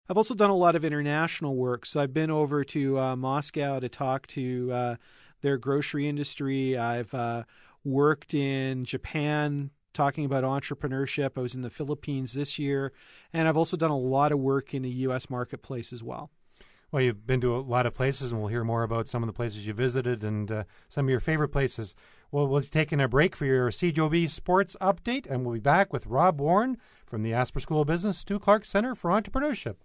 I've also done a lot of international work. So I've been over to Moscow to talk to their grocery industry. I've worked in Japan talking about entrepreneurship. I was in the Philippines this year. And I've also done a lot of work in the U.S. marketplace as well. Well, you've been to a lot of places, and we'll hear more about some of the places you visited and some of your favorite places. Well, we'll be taking a break for your CJOB Sports Update, and we'll be back with Rob Warren from the Asper School of Business, Stu Clark Centre for Entrepreneurship.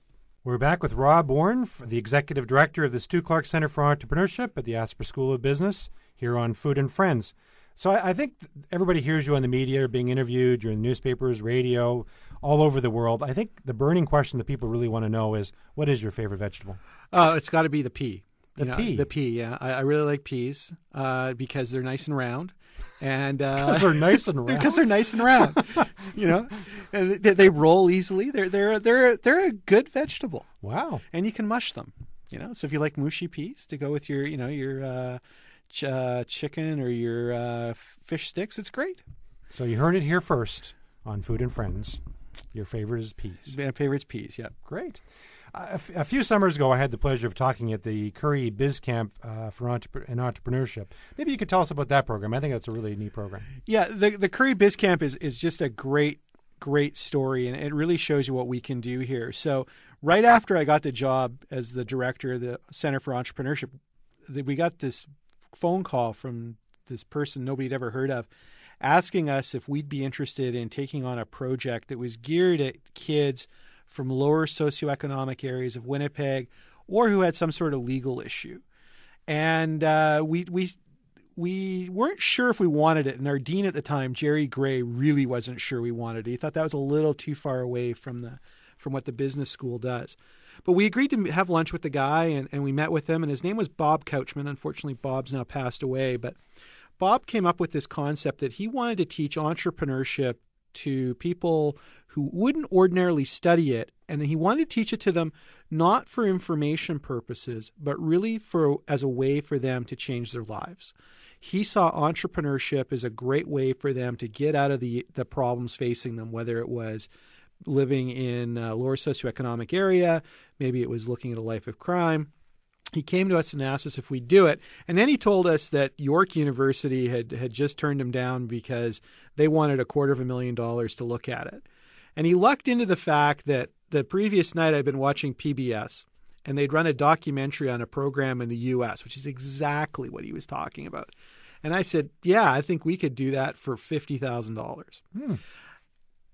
We're back with Rob Warren, the Executive Director of the Stu Clark Centre for Entrepreneurship at the Asper School of Business, here on Food and Friends. So I think everybody hears you on the media, being interviewed, you're in newspapers, radio, all over the world. I think the burning question that people really want to know is, what is your favorite vegetable? It's got to be the pea. Pea? The pea, yeah. I really like peas because they're nice and round. And because they're nice and round? Because they're nice and round. And they roll easily. They're a good vegetable. Wow. And you can mush them. So if you like mushy peas to go with your chicken or your fish sticks, it's great. So you heard it here first on Food and Friends. Your favorite is peas. My favorite's peas, yeah. Great. A few summers ago, I had the pleasure of talking at the Curry Biz Camp for Entrepreneurship. Maybe you could tell us about that program. I think that's a really neat program. Yeah, the Curry Biz Camp is just a great story, and it really shows you what we can do here. So right after I got the job as the director of the Center for Entrepreneurship, we got this phone call from this person nobody had ever heard of, asking us if we'd be interested in taking on a project that was geared at kids from lower socioeconomic areas of Winnipeg or who had some sort of legal issue. And we weren't sure if we wanted it. And our dean at the time, Jerry Gray, really wasn't sure we wanted it. He thought that was a little too far away from what the business school does. But we agreed to have lunch with the guy, and we met with him, and his name was Bob Couchman. Unfortunately, Bob's now passed away. But Bob came up with this concept that he wanted to teach entrepreneurship to people who wouldn't ordinarily study it, and he wanted to teach it to them not for information purposes, but really as a way for them to change their lives. He saw entrepreneurship as a great way for them to get out of the problems facing them, whether it was living in a lower socioeconomic area, maybe it was looking at a life of crime. He came to us and asked us if we'd do it. And then he told us that York University had just turned him down because they wanted $250,000 to look at it. And he lucked into the fact that the previous night I'd been watching PBS, and they'd run a documentary on a program in the U.S., which is exactly what he was talking about. And I said, yeah, I think we could do that for $50,000.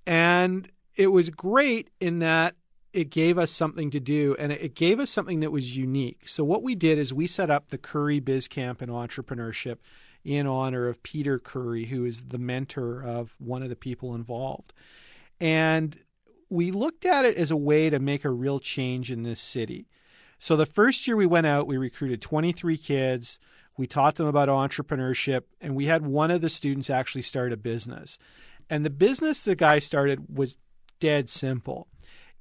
And it was great in that it gave us something to do, and it gave us something that was unique. So what we did is we set up the Curry Biz Camp in Entrepreneurship in honor of Peter Curry, who is the mentor of one of the people involved. And we looked at it as a way to make a real change in this city. So the first year we went out, we recruited 23 kids. We taught them about entrepreneurship, and we had one of the students actually start a business. And the business the guy started was dead simple.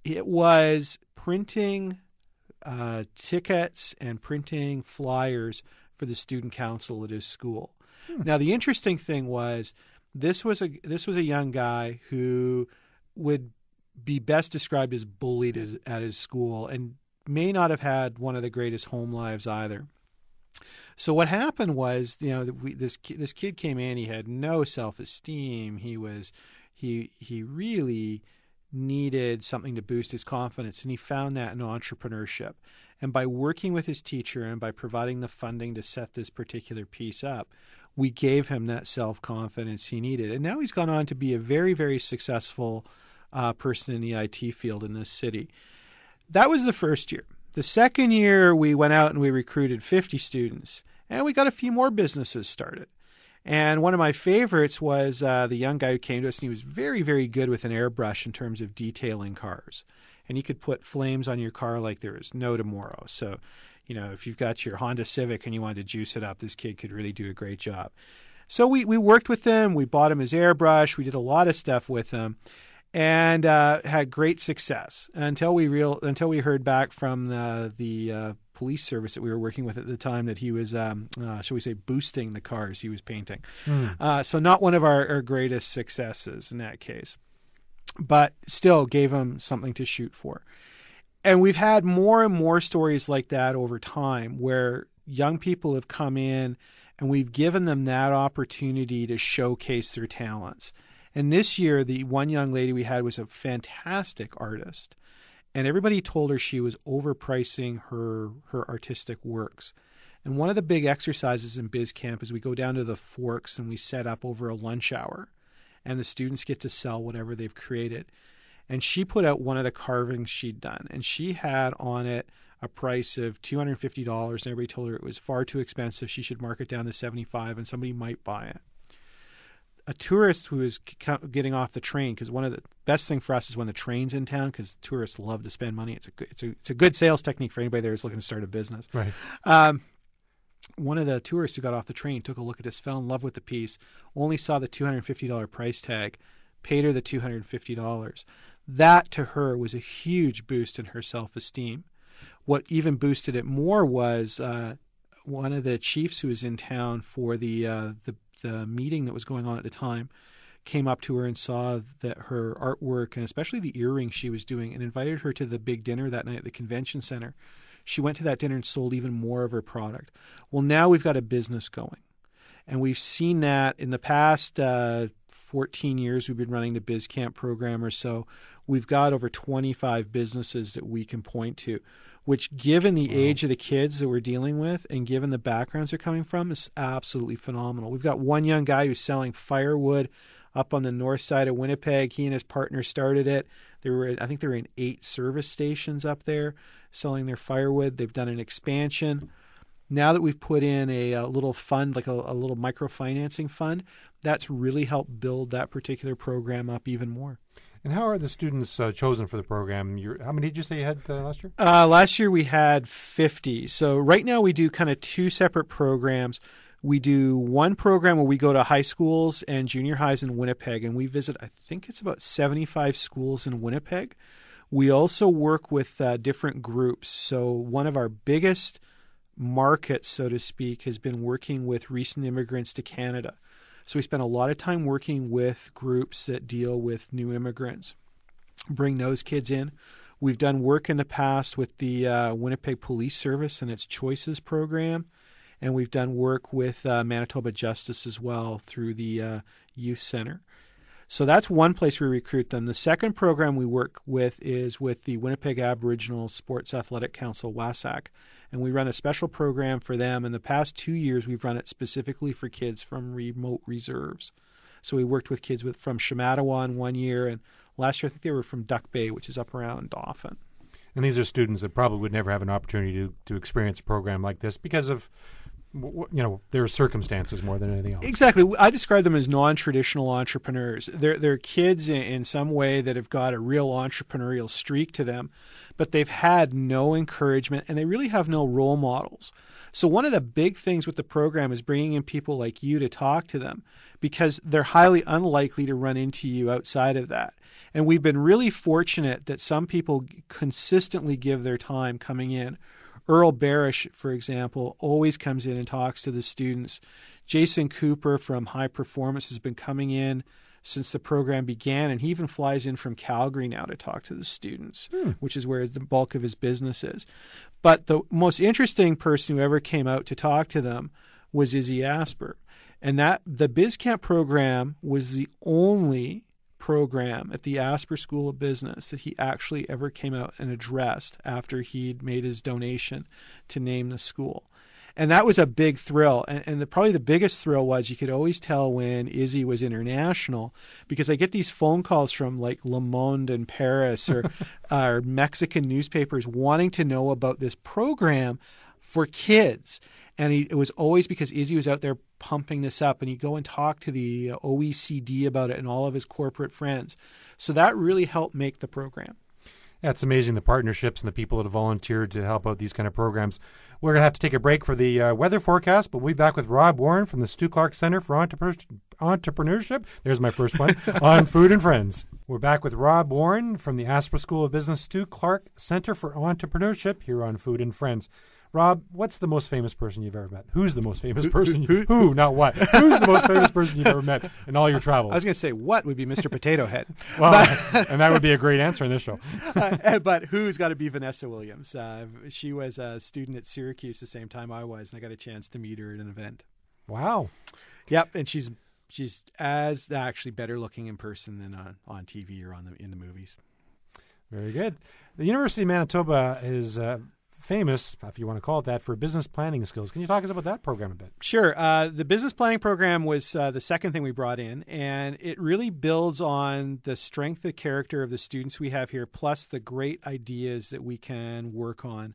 It was printing tickets and printing flyers for the student council at his school. Now, the interesting thing was this was a young guy who would be best described as bullied at his school and may not have had one of the greatest home lives either. So what happened was, this kid came in. He had no self-esteem. He really needed something to boost his confidence, and he found that in entrepreneurship. And by working with his teacher and by providing the funding to set this particular piece up, we gave him that self-confidence he needed. And now he's gone on to be a very, very successful person in the IT field in this city. That was the first year. The second year, we went out and we recruited 50 students, and we got a few more businesses started. And one of my favorites was the young guy who came to us, and he was very, very good with an airbrush in terms of detailing cars. And you could put flames on your car like there was no tomorrow. So, if you've got your Honda Civic and you wanted to juice it up, this kid could really do a great job. So we worked with him. We bought him his airbrush. We did a lot of stuff with him, and had great success until we heard back from the police service that we were working with at the time that he was, shall we say, boosting the cars he was painting. So not one of our greatest successes in that case, but still gave him something to shoot for. And we've had more and more stories like that over time where young people have come in and we've given them that opportunity to showcase their talents. And this year, the one young lady we had was a fantastic artist. And everybody told her she was overpricing her artistic works. And one of the big exercises in Biz Camp is we go down to the Forks and we set up over a lunch hour. And the students get to sell whatever they've created. And she put out one of the carvings she'd done. And she had on it a price of $250. And everybody told her it was far too expensive. She should mark it down to $75 and somebody might buy it. A tourist who was getting off the train, because one of the best thing for us is when the train's in town, because tourists love to spend money. It's a good sales technique for anybody there who's looking to start a business. Right. One of the tourists who got off the train took a look at this, fell in love with the piece, only saw the $250 price tag, paid her the $250. That to her was a huge boost in her self-esteem. What even boosted it more was one of the chiefs who was in town for the meeting that was going on at the time came up to her and saw that her artwork and especially the earrings she was doing and invited her to the big dinner that night at the convention center. She went to that dinner and sold even more of her product. Well, now we've got a business going. And we've seen that in the past 14 years we've been running the Biz Camp program or so. We've got over 25 businesses that we can point to, which given the age of the kids that we're dealing with and given the backgrounds they're coming from is absolutely phenomenal. We've got one young guy who's selling firewood up on the north side of Winnipeg. He and his partner started it. I think they were in 8 service stations up there selling their firewood. They've done an expansion. Now that we've put in a little fund, like a little microfinancing fund, that's really helped build that particular program up even more. And how are the students chosen for the program? How many did you say you had last year? Last year we had 50. So right now we do kind of 2 separate programs. We do one program where we go to high schools and junior highs in Winnipeg, and we visit, I think it's about 75 schools in Winnipeg. We also work with different groups. So one of our biggest markets, so to speak, has been working with recent immigrants to Canada. So we spend a lot of time working with groups that deal with new immigrants, bring those kids in. We've done work in the past with the Winnipeg Police Service and its Choices program, and we've done work with Manitoba Justice as well through the Youth Center. So that's one place we recruit them. The second program we work with is with the Winnipeg Aboriginal Sports Athletic Council, WASAC, and we run a special program for them. In the past 2 years, we've run it specifically for kids from remote reserves. So we worked with kids from Shamattawa in 1 year, and last year I think they were from Duck Bay, which is up around Dauphin. And these are students that probably would never have an opportunity to experience a program like this because of their circumstances more than anything else. Exactly. I describe them as non-traditional entrepreneurs. They're kids in some way that have got a real entrepreneurial streak to them, but they've had no encouragement and they really have no role models. So one of the big things with the program is bringing in people like you to talk to them because they're highly unlikely to run into you outside of that. And we've been really fortunate that some people consistently give their time coming in. Earl Barish, for example, always comes in and talks to the students. Jason Cooper from High Performance has been coming in since the program began, and he even flies in from Calgary now to talk to the students, which is where the bulk of his business is. But the most interesting person who ever came out to talk to them was Izzy Asper. And that the Biz Camp program was the only program at the Asper School of Business that he actually ever came out and addressed after he'd made his donation to name the school. And that was a big thrill. And probably the biggest thrill was you could always tell when Izzy was international because I get these phone calls from like Le Monde in Paris or Mexican newspapers wanting to know about this program for kids. And it was always because Izzy was out there pumping this up, and he'd go and talk to the OECD about it and all of his corporate friends. So that really helped make the program. Yeah, it's amazing the partnerships and the people that have volunteered to help out these kind of programs. We're going to have to take a break for the weather forecast, but we'll be back with Rob Warren from the Stu Clark Centre for Entrepreneurship. There's my first one, on Food and Friends. We're back with Rob Warren from the Asper School of Business, Stu Clark Centre for Entrepreneurship here on Food and Friends. Rob, what's the most famous person you've ever met? Who's the most famous person? Who, not what. Who's the most famous person you've ever met in all your travels? I was going to say what would be Mr. Potato Head. Well, and that would be a great answer in this show. But who's got to be Vanessa Williams. She was a student at Syracuse the same time I was, and I got a chance to meet her at an event. Wow. Yep, and she's as actually better looking in person than on TV or in the movies. Very good. The University of Manitoba is famous, if you want to call it that, for business planning skills. Can you talk to us about that program a bit? Sure. The business planning program was the second thing we brought in, and it really builds on the strength of character of the students we have here, plus the great ideas that we can work on